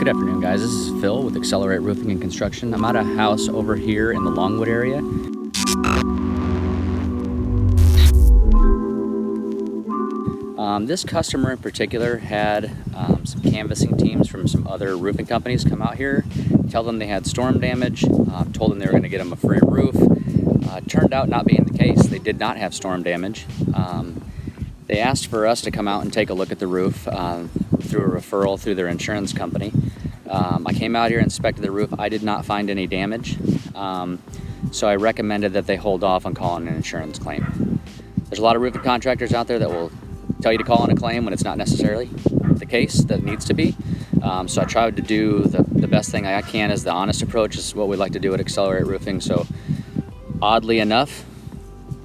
afternoon, guys. This is Phil with XLR8 Roofing and Construction. I'm at a house over here in the Longwood area. This customer in particular had some canvassing teams from some other roofing companies come out here, tell them they had storm damage, told them they were going to get them a free roof. Turned out not being the case. They did not have storm damage. They asked for us to come out and take a look at the roof through a referral through their insurance company. I came out here, inspected the roof. I did not find any damage, so I recommended that they hold off on calling an insurance claim. There's a lot of roofing contractors out there that will tell you to call in a claim when it's not necessarily the case that needs to be. So I tried to do the best thing I can as the honest approach. Is what we like to do at XLR8 Roofing. So oddly enough,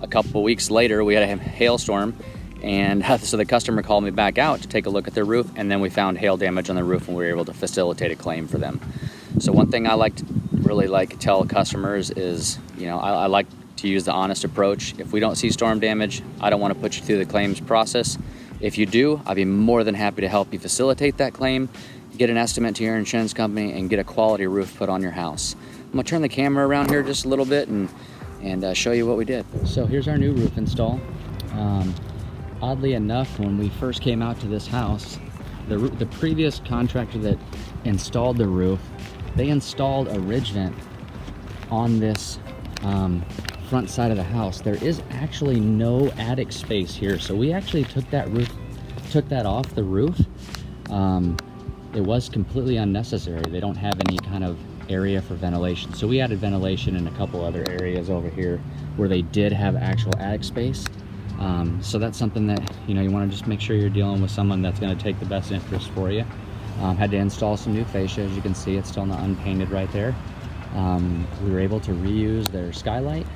a couple weeks later we had a hailstorm, and so the customer called me back out to take a look at their roof, and then we found hail damage on the roof and we were able to facilitate a claim for them. So one thing I really like to tell customers is, you know, I like to use the honest approach. If we don't see storm damage, I don't want to put you through the claims process. If you do, I'd be more than happy to help you facilitate that claim, get an estimate to your insurance company, and get a quality roof put on your house. I'm gonna turn the camera around here just a little bit and show you what we did. So here's our new roof install. Oddly enough, when we first came out to this house, the previous contractor that installed the roof, they installed a ridge vent on this front side of the house. There is actually no attic space here, so we actually took that off the roof. It was completely unnecessary. They don't have any kind of area for ventilation, so we added ventilation in a couple other areas over here where they did have actual attic space. So that's something that, you know, you want to just make sure you're dealing with someone that's going to take the best interest for you. Had to install some new fascia. As you can see, it's still not unpainted right there. We were able to reuse their skylight.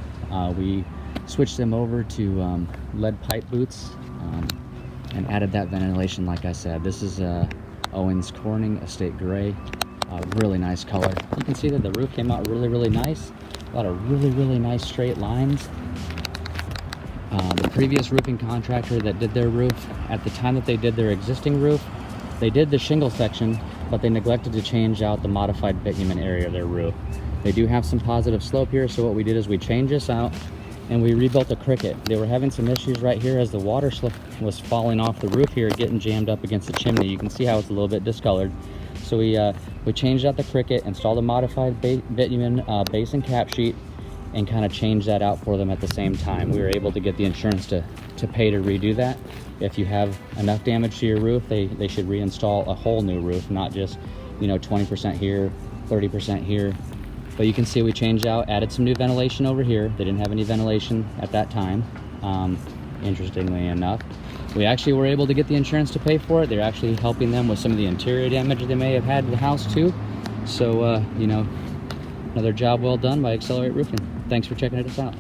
We switched them over to lead pipe boots and added that ventilation. Like I said, this is Owens Corning Estate Gray. Really nice color. You can see that the roof came out really nice. A lot of really nice straight lines. The previous roofing contractor that did their roof, at the time that they did their existing roof, they did the shingle section, but they neglected to change out the modified bitumen area of their roof. They do have some positive slope here, so what we did is we changed this out and we rebuilt the cricket. They were having some issues right here as the water slip was falling off the roof here, getting jammed up against the chimney. You can see how it's a little bit discolored. So we changed out the cricket, installed a modified bitumen base and cap sheet, and kind of change that out for them at the same time. We were able to get the insurance to pay to redo that. If you have enough damage to your roof, they should reinstall a whole new roof, not just, you know, 20% here, 30% here. But you can see we changed out, added some new ventilation over here. They didn't have any ventilation at that time, interestingly enough. We actually were able to get the insurance to pay for it. They're actually helping them with some of the interior damage they may have had to the house too. So, you know, another job well done by XLR8 Roofing. Thanks for checking us out.